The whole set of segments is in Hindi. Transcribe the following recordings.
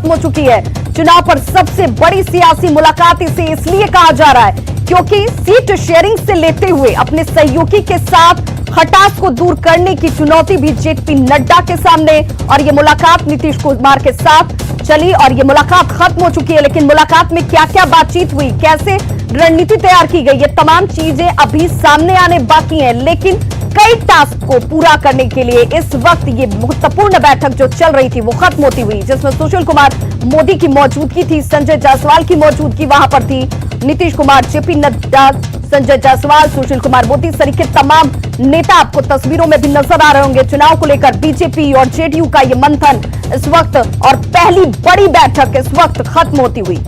खत्म हो चुकी है। चुनाव पर सबसे बड़ी सियासी मुलाकात इसे इसलिए कहा जा रहा है क्योंकि सीट शेयरिंग से लेते हुए अपने सहयोगी के साथ खटास को दूर करने की चुनौती भी जेपी नड्डा के सामने, और ये मुलाकात नीतीश कुमार के साथ चली और ये मुलाकात खत्म हो चुकी है। लेकिन मुलाकात में क्या क्या बातचीत हुई, कैसे रणनीति तैयार की गई, ये तमाम चीजें अभी सामने आने बाकी हैं। लेकिन कई टास्क को पूरा करने के लिए इस वक्त ये महत्वपूर्ण बैठक जो चल रही थी वो खत्म होती हुई, जिसमें सुशील कुमार मोदी की मौजूदगी थी, संजय जायसवाल की मौजूदगी वहां पर थी। नीतीश कुमार, जेपी नड्डा, संजय जायसवाल, सुशील कुमार मोदी सरीखे तमाम नेता आपको तस्वीरों में भी नजर आ रहे होंगे। चुनाव को लेकर बीजेपी और जेडीयू का ये मंथन इस वक्त और पहली बड़ी बैठक इस वक्त खत्म होती हुई।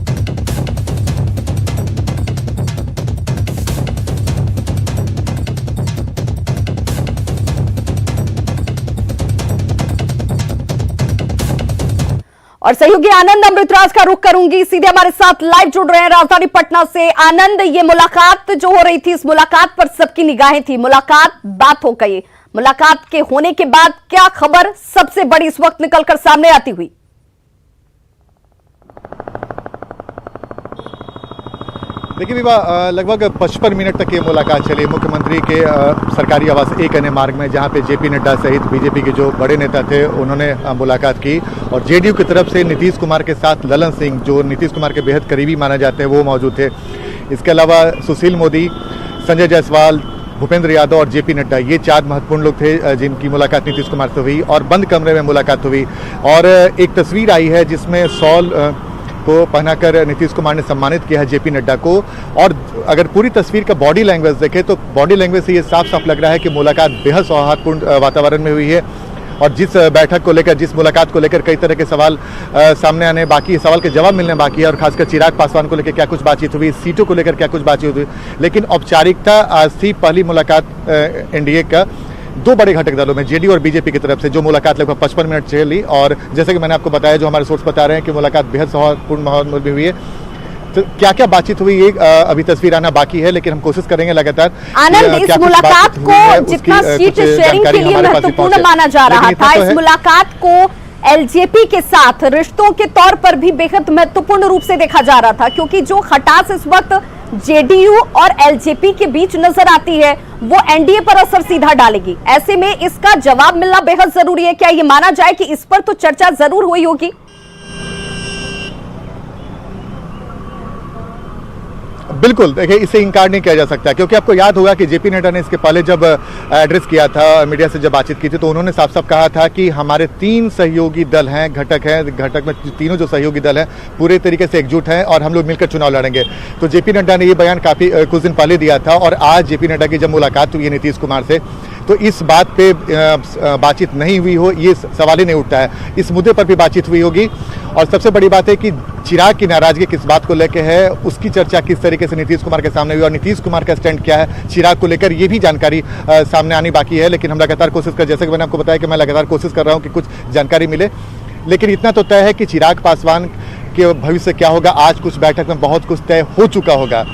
और सहयोगी आनंद अमृतराज का रुख करूंगी, सीधे हमारे साथ लाइव जुड़ रहे हैं राजधानी पटना से। आनंद, ये मुलाकात जो हो रही थी, इस मुलाकात पर सबकी निगाहें थी, मुलाकात बात हो गई, मुलाकात के होने के बाद क्या खबर सबसे बड़ी इस वक्त निकलकर सामने आती हुई? देखिए विवाह, लगभग 55 मिनट तक ये मुलाकात चली मुख्यमंत्री के सरकारी आवास एक अन्य मार्ग में, जहां पे जेपी नड्डा सहित बीजेपी के जो बड़े नेता थे उन्होंने मुलाकात की। और जेडीयू की तरफ से नीतीश कुमार के साथ ललन सिंह, जो नीतीश कुमार के बेहद करीबी माने जाते हैं, वो मौजूद थे। इसके अलावा सुशील मोदी, संजय जायसवाल, भूपेंद्र यादव और जेपी नड्डा, ये 4 महत्वपूर्ण लोग थे जिनकी मुलाकात नीतीश कुमार से हुई और बंद कमरे में मुलाकात हुई। और एक तस्वीर आई है जिसमें शॉल को पहनाकर नीतीश कुमार ने सम्मानित किया है जेपी नड्डा को। और अगर पूरी तस्वीर का बॉडी लैंग्वेज देखें तो बॉडी लैंग्वेज से ये साफ साफ लग रहा है कि मुलाकात बेहद सौहार्दपूर्ण वातावरण में हुई है। और जिस बैठक को लेकर, जिस मुलाकात को लेकर कई तरह के सवाल सामने आने बाकी है, सवाल के जवाब मिलने बाकी है। और खासकर चिराग पासवान को लेकर क्या कुछ बातचीत हुई, सीटों को लेकर क्या कुछ बातचीत हुई, लेकिन औपचारिकता आज थी पहली मुलाकात एनडीए का 2 बड़े घटक दलों में, जेडीयू और बीजेपी की तरफ से, जो मुलाकात लगभग 55 मिनट चली। और जैसे कि मैंने आपको बताया, जो हमारे सोर्स बता रहे हैं कि मुलाकात बेहद सौहार्दपूर्ण माहौल में हुई है। तो क्या क्या बातचीत हुई ये अभी तस्वीर आना बाकी है, लेकिन हम कोशिश करेंगे लगातार। आनंद, इस मुलाकात को जितना सीट शेयरिंग के लिए महत्वपूर्ण माना जा रहा था, इस मुलाकात को एलजेपी के साथ रिश्तों के तौर पर भी बेहद महत्वपूर्ण रूप से देखा जा रहा था, क्योंकि जो खटास इस वक्त जेडीयू और एलजेपी के बीच नजर आती है वो एनडीए पर असर सीधा डालेगी। ऐसे में इसका जवाब मिलना बेहद जरूरी है। क्या ये माना जाए कि इस पर तो चर्चा जरूर हुई होगी? बिल्कुल, देखिए इसे इंकार नहीं किया जा सकता, क्योंकि आपको याद होगा कि जेपी नड्डा ने इसके पहले जब एड्रेस किया था, मीडिया से जब बातचीत की थी, तो उन्होंने साफ साफ कहा था कि हमारे 3 सहयोगी दल हैं, घटक में तीनों जो सहयोगी दल हैं पूरे तरीके से एकजुट हैं और हम लोग मिलकर चुनाव लड़ेंगे। तो जेपी नड्डा ने ये बयान काफी कुछ दिन पहले दिया था। और आज जेपी नड्डा की जब मुलाकात हुई है नीतीश कुमार से, तो इस बात पे बातचीत नहीं हुई हो ये सवाल ही नहीं उठता है। इस मुद्दे पर भी बातचीत हुई होगी। और सबसे बड़ी बात है कि चिराग की नाराजगी किस बात को लेकर है, उसकी चर्चा किस तरीके से नीतीश कुमार के सामने हुई और नीतीश कुमार का स्टैंड क्या है चिराग को लेकर, ये भी जानकारी सामने आनी बाकी है। लेकिन हम लगातार कोशिश कर, जैसे कि मैंने आपको बताया कि मैं लगातार कोशिश कर रहा हूँ कि कुछ जानकारी मिले। लेकिन इतना तो तय है कि चिराग पासवान के भविष्य क्या होगा, आज कुछ बैठक में बहुत कुछ तय हो चुका होगा।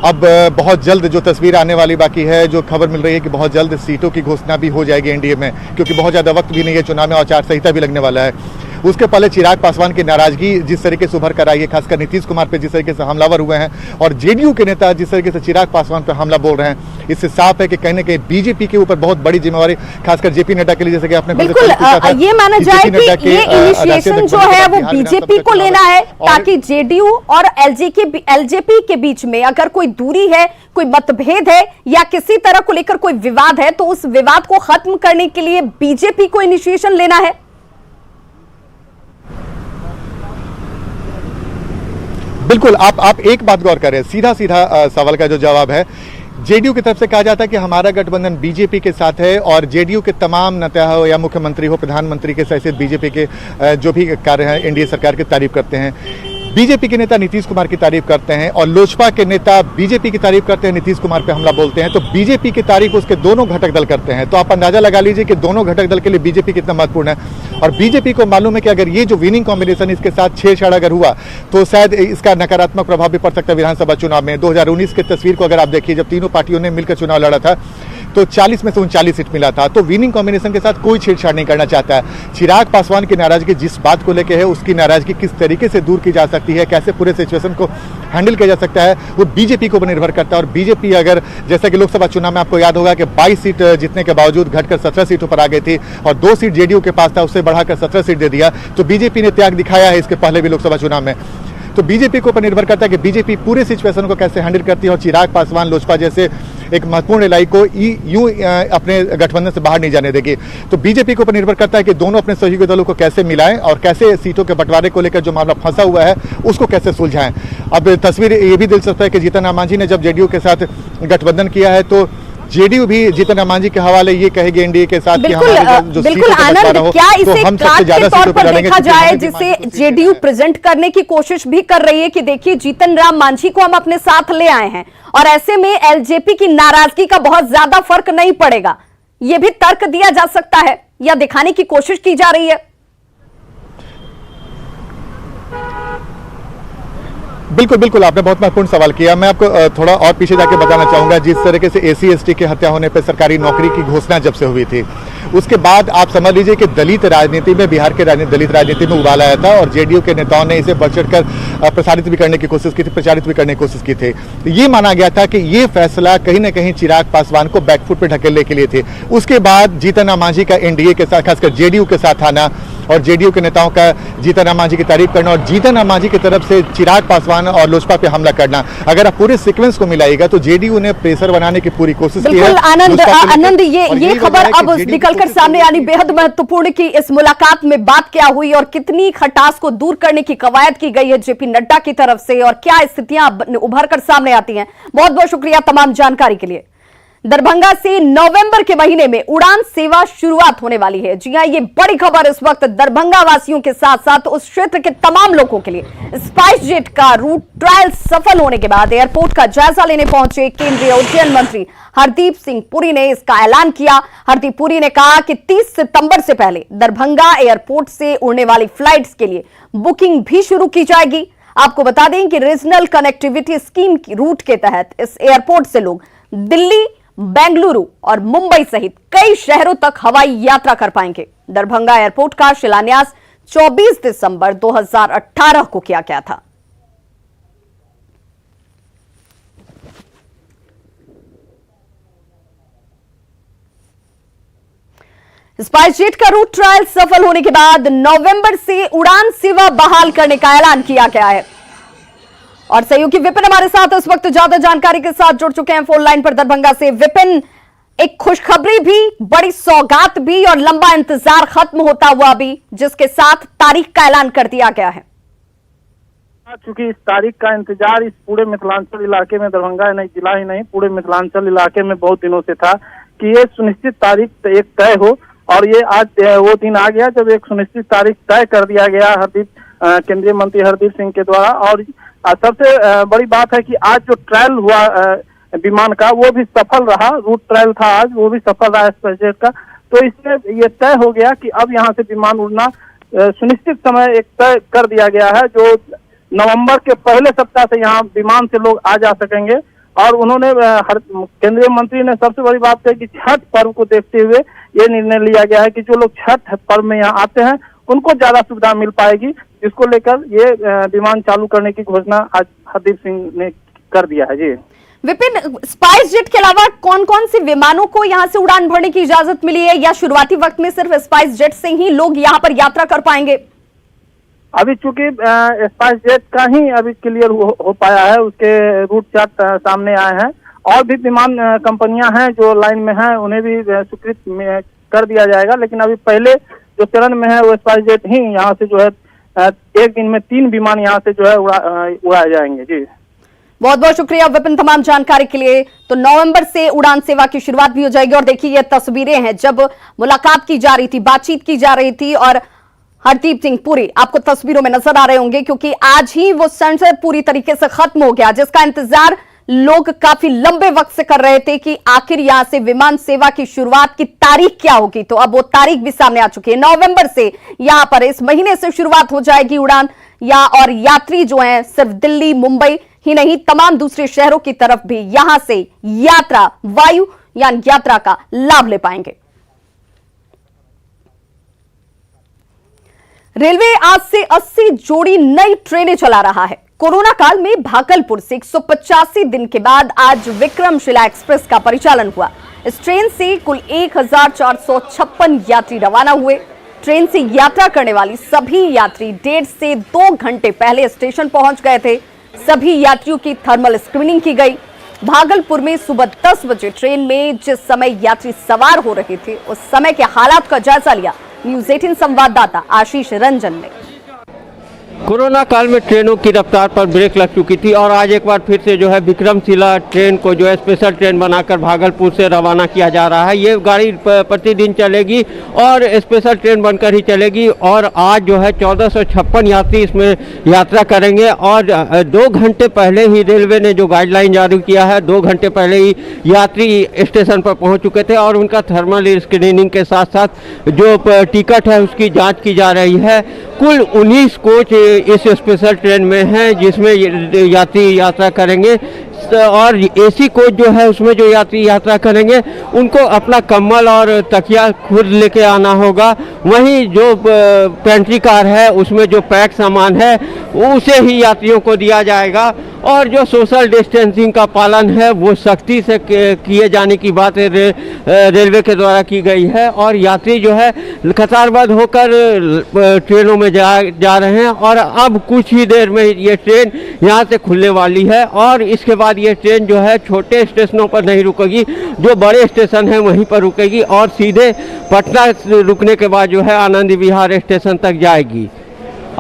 अब बहुत जल्द जो तस्वीर आने वाली बाकी है, जो खबर मिल रही है कि बहुत जल्द सीटों की घोषणा भी हो जाएगी एनडीए में, क्योंकि बहुत ज़्यादा वक्त भी नहीं है, चुनाव में आचार संहिता भी लगने वाला है। उसके पहले चिराग पासवान की नाराजगी जिस तरीके से उभर कर आई है, खासकर नीतीश कुमार पे जिस तरीके से हमलावर हुए हैं और जेडीयू के नेता जिस तरीके से चिराग पासवान पे हमला बोल रहे हैं, इससे साफ है कि कहीं ना कहीं बीजेपी के ऊपर बहुत बड़ी जिम्मेवारी खासकर जेपी नड्डा के लिए, जैसे कि आपने बिल्कुल ये माना जाए कि ये इनिशिएशन जो है वो बीजेपी को लेना है, ताकि जेडीयू और एलजेपी के बीच में अगर कोई दूरी है, कोई मतभेद है या किसी तरह को लेकर कोई विवाद है, तो उस विवाद को खत्म करने के लिए बीजेपी को इनिशिएशन लेना है। बिल्कुल, आप एक बात गौर करें, सीधा सवाल का जो जवाब है, जेडीयू की तरफ से कहा जाता है कि हमारा गठबंधन बीजेपी के साथ है और जेडीयू के तमाम नेता हो या मुख्यमंत्री हो, प्रधानमंत्री के सहित बीजेपी के जो भी कार्य हैं एनडीए सरकार की तारीफ करते हैं। बीजेपी के नेता नीतीश कुमार की तारीफ करते हैं और लोजपा के नेता बीजेपी की तारीफ करते हैं, नीतीश कुमार पे हमला बोलते हैं। तो बीजेपी की तारीफ उसके दोनों घटक दल करते हैं। तो आप अंदाजा लगा लीजिए कि दोनों घटक दल के लिए बीजेपी कितना महत्वपूर्ण है। और बीजेपी को मालूम है कि अगर ये जो विनिंग कॉम्बिनेशन इसके साथ छेड़छाड़ अगर हुआ तो शायद इसका नकारात्मक प्रभाव भी पड़ सकता है विधानसभा चुनाव में। 2019 की तस्वीर को अगर आप देखिए, जब तीनों पार्टियों ने मिलकर चुनाव लड़ा था, तो 40 में से 39 सीट मिला था। तो विनिंग कॉम्बिनेशन के साथ कोई छेड़छाड़ नहीं करना चाहता है। चिराग पासवान की नाराजगी जिस बात को लेकर है, उसकी नाराजगी किस तरीके से दूर की जा सकती है, कैसे पूरे सिचुएशन को हैंडल किया जा सकता है, वो बीजेपी को निर्भर करता है। और बीजेपी अगर, जैसा कि लोकसभा चुनाव में आपको याद होगा कि 22 सीट जीतने के बावजूद घटकर 17 सीटों पर आ गई थी और 2 सीट जेडीयू के पास था, उससे बढ़ाकर 17 सीट दे दिया। तो बीजेपी ने त्याग दिखाया है इसके पहले भी लोकसभा चुनाव में। तो बीजेपी को ऊपर निर्भर करता है कि बीजेपी पूरे सिचुएशन को कैसे हैंडल करती है और चिराग पासवान लोजपा जैसे एक महत्वपूर्ण इलाई को यूं अपने गठबंधन से बाहर नहीं जाने देगी। तो बीजेपी के ऊपर निर्भर करता है कि दोनों अपने सहयोगी दलों को कैसे मिलाएं और कैसे सीटों के बंटवारे को लेकर जो मामला फंसा हुआ है उसको कैसे सुलझाएं। अब तस्वीर ये भी दिलचस्प है कि जीतन राम मांझी ने जब जेडीयू के साथ गठबंधन किया है तो जेडीयू भी जीतन राम मांझी के हवाले ये कहेगी एनडीए के साथ कि हमारे जो बिल्कुल आनंद, क्या इसे कार्ड के तौर पर देखा जाए जिसे जेडीयू प्रेजेंट करने की कोशिश भी कर रही है कि देखिए जीतन राम मांझी को हम अपने साथ ले आए हैं और ऐसे में एलजेपी की नाराजगी का बहुत ज्यादा फर्क नहीं पड़ेगा, यह भी तर्क दिया जा सकता है या दिखाने की कोशिश की जा रही है? बिल्कुल बिल्कुल, आपने बहुत महत्वपूर्ण सवाल किया। मैं आपको थोड़ा और पीछे जाके बताना चाहूंगा। जिस तरीके से एसी एसटी की हत्या होने पर सरकारी नौकरी की घोषणा जब से हुई थी, उसके बाद आप समझ लीजिए कि दलित राजनीति में, बिहार के दलित राजनीति में उबाल आया था और जेडीयू के नेताओं ने इसे बढ़ चढ़कर प्रसारित भी करने की कोशिश की थी, प्रचारित भी करने की कोशिश की थी। तो ये माना गया था कि ये फैसला कहीं ना कहीं चिराग पासवान को बैकफुट पे ढकेलने के लिए थे। उसके बाद जीतन राम मांझी का एनडीए के साथ, खासकर जेडीयू के साथ आना और जेडीयू के नेताओं का जीतन राम मांझी की तारीफ करना और जीतन राम मांझी की तरफ से चिराग पासवान और लोजपा पे हमला करना, अगर आप पूरे सीक्वेंस को मिलाइएगा तो जेडीयू ने प्रेशर बनाने की पूरी कोशिश की है। आनंद, ये खबर अब निकलकर सामने आनी बेहद महत्वपूर्ण कि इस मुलाकात में बात क्या हुई और कितनी खटास को दूर करने की कवायद की गई है जेपी नड्डा की तरफ से और क्या स्थितियां उभर कर सामने आती हैं। बहुत बहुत शुक्रिया तमाम जानकारी के लिए। दरभंगा से नवंबर के महीने में उड़ान सेवा शुरुआत होने वाली है। जी हां, ये बड़ी खबर इस वक्त दरभंगा वासियों के साथ साथ उस क्षेत्र के तमाम लोगों के लिए। स्पाइस जेट का रूट ट्रायल सफल होने के बाद एयरपोर्ट का जायजा लेने पहुंचे केंद्रीय उड्डयन मंत्री हरदीप सिंह पुरी ने इसका ऐलान किया। हरदीप पुरी ने कहा कि 30 सितंबर से पहले दरभंगा एयरपोर्ट से उड़ने वाली फ्लाइट्स के लिए बुकिंग भी शुरू की जाएगी। आपको बता दें कि रीजनल कनेक्टिविटी स्कीम की रूट के तहत इस एयरपोर्ट से लोग दिल्ली, बेंगलुरु और मुंबई सहित कई शहरों तक हवाई यात्रा कर पाएंगे। दरभंगा एयरपोर्ट का शिलान्यास 24 दिसंबर 2018 को किया गया था। स्पाइस जेट का रूट ट्रायल सफल होने के बाद नवंबर से उड़ान सेवा बहाल करने का ऐलान किया गया है और सहयोगी विपिन हमारे साथ इस वक्त ज्यादा जानकारी के साथ जुड़ चुके हैं फोन लाइन पर दरभंगा से। विपिन, एक खुशखबरी भी, बड़ी सौगात भी और लंबा इंतजार खत्म होता हुआ भी, जिसके साथ तारीख का ऐलान कर दिया गया है। चूंकि इस तारीख का इंतजार इस पूरे मिथिलांचल इलाके में, दरभंगा नहीं जिला ही नहीं पूरे मिथिलांचल इलाके में बहुत दिनों से था कि ये सुनिश्चित तारीख एक तय हो और ये आज वो दिन आ गया जब एक सुनिश्चित तारीख तय कर दिया गया केंद्रीय मंत्री हरदीप सिंह के द्वारा। और सबसे बड़ी बात है कि आज जो ट्रायल हुआ विमान का वो भी सफल रहा, रूट ट्रायल था आज, वो भी सफल रहा स्पाइस जेट का। तो इससे ये तय हो गया कि अब यहाँ से विमान उड़ना सुनिश्चित समय एक तय कर दिया गया है, जो नवंबर के पहले सप्ताह से यहाँ विमान से लोग आ जा सकेंगे। और उन्होंने केंद्रीय मंत्री ने सबसे बड़ी बात है कि छठ पर्व को देखते हुए ये निर्णय लिया गया है कि जो लोग छठ पर्व में यहाँ आते हैं उनको ज्यादा सुविधा मिल पाएगी, जिसको लेकर ये विमान चालू करने की घोषणा आज हरदीप सिंह ने कर दिया है। जी विपिन, स्पाइस जेट के अलावा कौन कौन से विमानों को यहाँ से उड़ान भरने की इजाजत मिली है या शुरुआती वक्त में सिर्फ स्पाइस जेट से ही लोग यहाँ पर यात्रा कर पाएंगे? अभी चूंकि स्पाइस जेट का ही अभी क्लियर हो पाया है, उसके रूट चार्ट सामने आए हैं। और भी विमान कंपनियां हैं जो लाइन में हैं, उन्हें भी स्वीकृत कर दिया जाएगा, लेकिन अभी पहले जो चरण में है वो स्पाइस जेट ही यहाँ से जो है एक दिन में 3 विमान यहाँ से जो है उड़ाए जाएंगे। जी बहुत बहुत शुक्रिया विपिन तमाम जानकारी के लिए। तो नवंबर से उड़ान सेवा की शुरुआत भी हो जाएगी और देखिए ये तस्वीरें हैं जब मुलाकात की जा रही थी, बातचीत की जा रही थी और हरदीप सिंह पुरी आपको तस्वीरों में नजर आ रहे होंगे क्योंकि आज ही वो संसद पूरी तरीके से खत्म हो गया, जिसका इंतजार लोग काफी लंबे वक्त से कर रहे थे कि आखिर यहां से विमान सेवा की शुरुआत की तारीख क्या होगी। तो अब वो तारीख भी सामने आ चुकी है। नवंबर से यहां पर इस महीने से शुरुआत हो जाएगी उड़ान और यात्री जो हैं सिर्फ दिल्ली, मुंबई ही नहीं तमाम दूसरे शहरों की तरफ भी यहां से यात्रा वायु यान यात्रा का लाभ ले पाएंगे। रेलवे आज से 80 जोड़ी नई ट्रेनें चला रहा है। कोरोना काल में भागलपुर से 185 दिन के बाद आज विक्रमशिला एक्सप्रेस का परिचालन हुआ। इस ट्रेन से कुल 1456 यात्री रवाना हुए। ट्रेन से यात्रा करने वाली सभी यात्री 1.5 से 2 घंटे पहले स्टेशन पहुंच गए थे। सभी यात्रियों की थर्मल स्क्रीनिंग की गई। भागलपुर में सुबह 10 बजे ट्रेन में जिस समय यात्री सवार हो रहे थे उस समय के हालात का जायजा लिया न्यूज़ 18 संवाददाता आशीष रंजन ने। कोरोना काल में ट्रेनों की रफ्तार पर ब्रेक लग चुकी थी और आज एक बार फिर से जो है विक्रमशिला ट्रेन को जो है स्पेशल ट्रेन बनाकर भागलपुर से रवाना किया जा रहा है। ये गाड़ी प्रतिदिन चलेगी और स्पेशल ट्रेन बनकर ही चलेगी और आज जो है 1456 यात्री इसमें यात्रा करेंगे और 2 घंटे पहले ही रेलवे ने जो गाइडलाइन जारी किया है 2 घंटे पहले ही यात्री स्टेशन पर पहुँच चुके थे और उनका थर्मल स्क्रीनिंग के साथ साथ जो टिकट है उसकी जाँच की जा रही है। कुल 19 कोच इस स्पेशल ट्रेन में है जिसमें यात्री यात्रा करेंगे और एसी कोच जो है उसमें जो यात्री यात्रा करेंगे उनको अपना कंबल और तकिया खुद लेके आना होगा। वहीं जो पेंट्री कार है उसमें जो पैक सामान है उसे ही यात्रियों को दिया जाएगा और जो सोशल डिस्टेंसिंग का पालन है वो सख्ती से किए जाने की बात रेलवे के द्वारा की गई है और यात्री जो है कतारबद्ध होकर ट्रेनों में जा रहे हैं और अब कुछ ही देर में ये ट्रेन यहाँ से खुलने वाली है और इसके बाद ये ट्रेन जो है छोटे स्टेशनों पर नहीं रुकेगी, जो बड़े स्टेशन हैं वहीं पर रुकेगी और सीधे पटना रुकने के बाद जो है आनंद विहार स्टेशन तक जाएगी।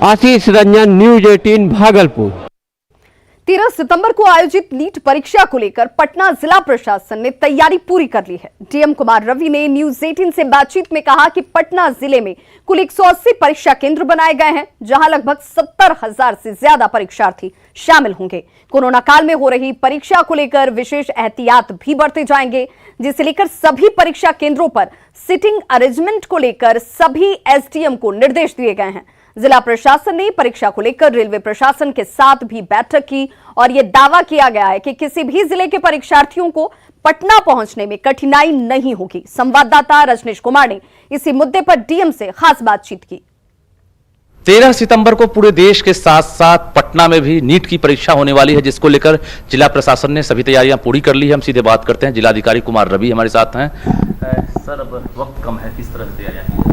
आशीष रंजन, न्यूज़ 18 भागलपुर। 13 सितंबर को आयोजित नीट परीक्षा को लेकर पटना जिला प्रशासन ने तैयारी पूरी कर ली है। डीएम कुमार रवि ने न्यूज़ 18 से बातचीत में कहा कि पटना जिले में कुल 180 परीक्षा केंद्र बनाए गए हैं जहां लगभग 70,000 से ज्यादा परीक्षार्थी शामिल होंगे। कोरोना काल में हो रही परीक्षा को लेकर विशेष एहतियात भी बरते जाएंगे, जिसे लेकर सभी परीक्षा केंद्रों पर सिटिंग अरेंजमेंट को लेकर सभी एसडीएम को निर्देश दिए गए हैं। जिला प्रशासन ने परीक्षा को लेकर रेलवे प्रशासन के साथ भी बैठक की और यह दावा किया गया है कि किसी भी जिले के परीक्षार्थियों को पटना पहुंचने में कठिनाई नहीं होगी। संवाददाता रजनीश कुमार ने इसी मुद्दे पर डीएम से खास बातचीत की। 13 सितंबर को पूरे देश के साथ साथ पटना में भी नीट की परीक्षा होने वाली है, जिसको लेकर जिला प्रशासन ने सभी तैयारियां पूरी कर ली है। हम सीधे बात करते हैं, जिलाधिकारी कुमार रवि हमारे साथ हैं। सर, अब वक्त कम है, किस तरह से तैयारियां?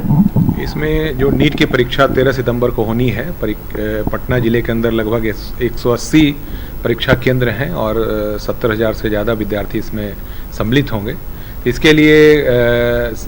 इसमें जो नीट की परीक्षा 13 सितंबर को होनी है, पटना जिले के अंदर लगभग 180 परीक्षा केंद्र हैं और 70,000 से ज़्यादा विद्यार्थी इसमें सम्मिलित होंगे। इसके लिए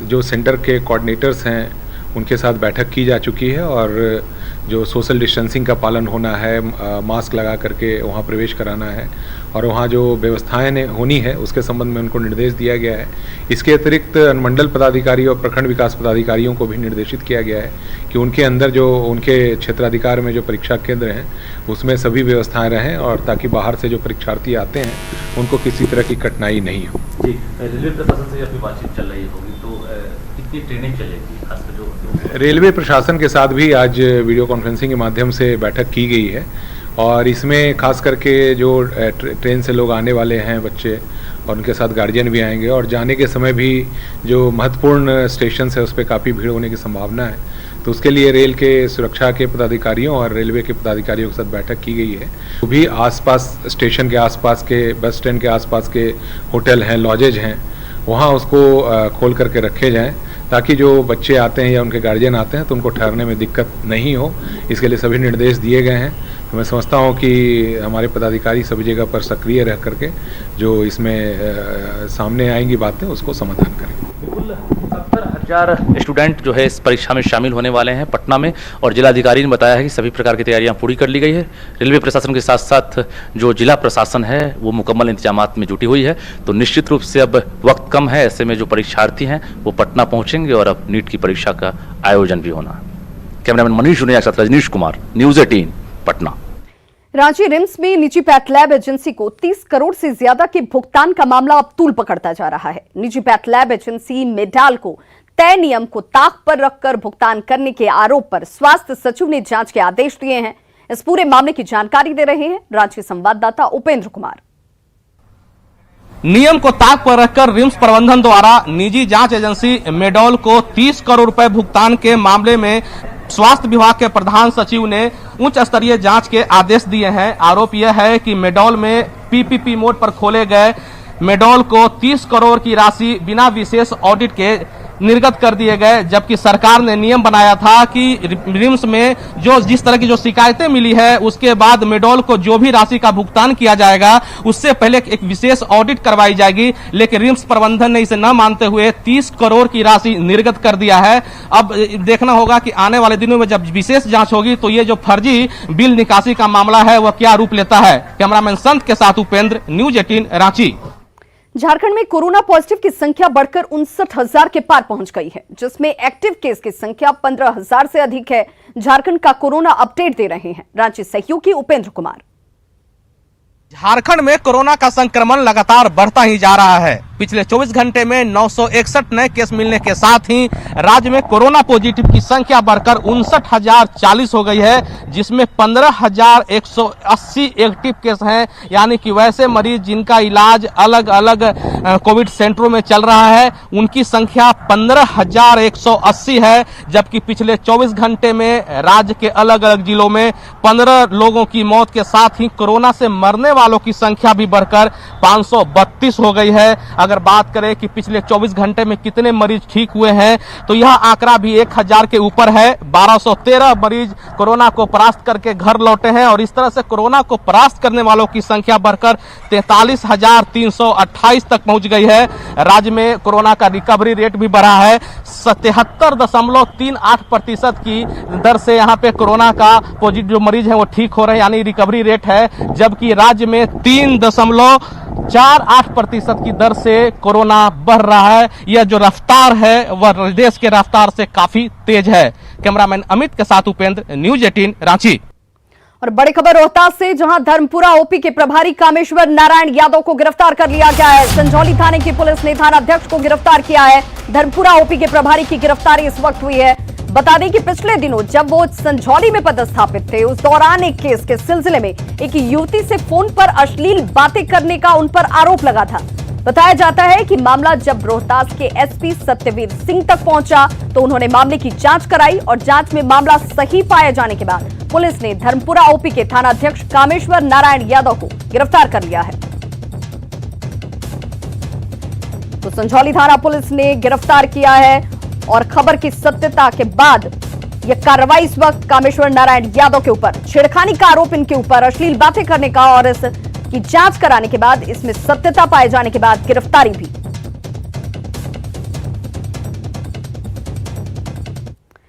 जो सेंटर के कोऑर्डिनेटर्स हैं उनके साथ बैठक की जा चुकी है और जो सोशल डिस्टेंसिंग का पालन होना है, मास्क लगा करके वहाँ प्रवेश कराना है और वहाँ जो व्यवस्थाएं होनी है उसके संबंध में उनको निर्देश दिया गया है। इसके अतिरिक्त अनुमंडल पदाधिकारी और प्रखंड विकास पदाधिकारियों को भी निर्देशित किया गया है कि उनके अंदर जो उनके क्षेत्राधिकार में जो परीक्षा केंद्र हैं उसमें सभी व्यवस्थाएं रहें और ताकि बाहर से जो परीक्षार्थी आते हैं उनको किसी तरह की कठिनाई नहीं हो। जी, रेलवे प्रशासन से अपनी बातचीत चल रही होगी, तो कितनी ट्रेनें चलेगी? खासकर जो रेलवे प्रशासन के साथ भी आज वीडियो कॉन्फ्रेंसिंग के माध्यम से बैठक की गई है और इसमें खास करके जो ट्रेन से लोग आने वाले हैं बच्चे और उनके साथ गार्जियन भी आएंगे और जाने के समय भी जो महत्वपूर्ण स्टेशन है उस पर काफ़ी भीड़ होने की संभावना है, तो उसके लिए रेल के सुरक्षा के पदाधिकारियों और रेलवे के पदाधिकारियों के साथ बैठक की गई है। वो भी आसपास स्टेशन के आसपास के बस स्टैंड के आसपास के होटल हैं, लॉजेज हैं, वहाँ उसको खोल करके रखे जाएं ताकि जो बच्चे आते हैं या उनके गार्जियन आते हैं तो उनको ठहरने में दिक्कत नहीं हो। इसके लिए सभी निर्देश दिए गए हैं। तो मैं समझता हूँ कि हमारे पदाधिकारी सभी जगह पर सक्रिय रह करके जो इसमें सामने आएंगी बातें उसको समाधान करेंगे। 70,000 स्टूडेंट जो है इस परीक्षा में शामिल होने वाले हैं पटना में और जिलाधिकारी ने बताया है कि सभी प्रकार की तैयारियां पूरी कर ली गई है। रेलवे प्रशासन के साथ साथ जो जिला प्रशासन है वो मुकम्मल इंतजामात में जुटी हुई है। तो निश्चित रूप से अब वक्त कम है, ऐसे में जो परीक्षार्थी हैं वो पटना पहुंचेंगे और अब नीट की परीक्षा का आयोजन भी होना है। कैमरामैन मनीष जुनिया के साथ रजनीश कुमार, न्यूज़ 18 पटना। रांची रिम्स में निजी पैथ लैब एजेंसी को 30 करोड़ से ज्यादा के भुगतान का मामला अब तूल पकड़ता जा रहा है। निजी पैथ लैब एजेंसी मेडाल को तय नियम को ताक पर रखकर भुगतान करने के आरोप पर स्वास्थ्य सचिव ने जांच के आदेश दिए हैं। इस पूरे मामले की जानकारी दे रहे हैं रांची संवाददाता उपेंद्र कुमार। नियम को ताक पर रखकर रिम्स प्रबंधन द्वारा निजी जांच एजेंसी मेडोल को 30 करोड़ रुपए भुगतान के मामले में स्वास्थ्य विभाग के प्रधान सचिव ने उच्च स्तरीय जांच के आदेश दिए हैं। आरोप यह है कि मेडोल में पीपीपी मोड पर खोले गए मेडोल को 30 करोड़ की राशि बिना विशेष ऑडिट के निर्गत कर दिए गए, जबकि सरकार ने नियम बनाया था कि रिम्स में जिस तरह की जो शिकायतें मिली है उसके बाद मेडोल को जो भी राशि का भुगतान किया जाएगा उससे पहले एक विशेष ऑडिट करवाई जाएगी, लेकिन रिम्स प्रबंधन ने इसे न मानते हुए 30 करोड़ की राशि निर्गत कर दिया है। अब देखना होगा कि आने वाले दिनों में जब विशेष जांच होगी तो ये जो फर्जी बिल निकासी का मामला है वह क्या रूप लेता है। कैमरामैन संत के साथ उपेंद्र, न्यूज 18 रांची। झारखंड में कोरोना पॉजिटिव की संख्या बढ़कर 59,000 के पार पहुंच गई है, जिसमें एक्टिव केस की संख्या 15,000 से अधिक है। झारखंड का कोरोना अपडेट दे रहे हैं रांची सहयोगी उपेंद्र कुमार। झारखंड में कोरोना का संक्रमण लगातार बढ़ता ही जा रहा है। पिछले 24 घंटे में 961 नए केस मिलने के साथ ही राज्य में कोरोना पॉजिटिव की संख्या बढ़कर 59,040 हो गई है, जिसमें 15,180 एक्टिव केस हैं, यानी कि वैसे मरीज जिनका इलाज अलग अलग कोविड सेंटरों में चल रहा है उनकी संख्या 15,180 है। जबकि पिछले 24 घंटे में राज्य के अलग अलग जिलों में 15 लोगों की मौत के साथ ही कोरोना से मरने वालों की संख्या भी बढ़कर 532 हो गई है। अगर बात करें कि पिछले 24 घंटे में कितने मरीज ठीक हुए हैं तो यह आंकड़ा भी 1000 के ऊपर है। 1213 मरीज कोरोना को परास्त करके घर लौटे हैं और इस तरह से कोरोना को परास्त करने वालों की संख्या बढ़कर 43,328 तक पहुंच गई है। राज्य में कोरोना का रिकवरी रेट भी बढ़ा है। 77.38% की दर से यहाँ पे कोरोना का पॉजिटिव जो मरीज है वो ठीक हो रहे हैं, यानी रिकवरी रेट है। जबकि राज्य में 3.48% की दर से कोरोना बढ़ रहा है। यह जो रफ्तार है वह देश के रफ्तार से काफी तेज है। कैमरामैन अमित के साथ उपेंद्र, न्यूज 18 रांची। और बड़ी खबर रोहतास से, जहां धर्मपुरा ओपी के प्रभारी कामेश्वर नारायण यादव को गिरफ्तार कर लिया गया है। संजौली थाने की पुलिस ने थानाध्यक्ष को गिरफ्तार किया है। धर्मपुरा ओपी के प्रभारी की गिरफ्तारी इस वक्त हुई है। बता दें कि पिछले दिनों जब वो संजौली में पदस्थापित थे उस दौरान एक केस के सिलसिले में एक युवती से फोन पर अश्लील बातें करने का उन पर आरोप लगा था। बताया जाता है कि मामला जब रोहतास के एसपी सत्यवीर सिंह तक पहुंचा तो उन्होंने मामले की जांच कराई और जांच में मामला सही पाए जाने के बाद पुलिस ने धर्मपुरा ओपी के थानाध्यक्ष कामेश्वर नारायण यादव को गिरफ्तार कर लिया है। तो संजौली थाना पुलिस ने गिरफ्तार किया है और खबर की सत्यता के बाद यह कार्रवाई इस वक्त कामेश्वर नारायण यादव के ऊपर छेड़खानी का आरोप इनके ऊपर, अश्लील बातें करने का और इस की जांच कराने के बाद इसमें सत्यता पाए जाने के बाद गिरफ्तारी भी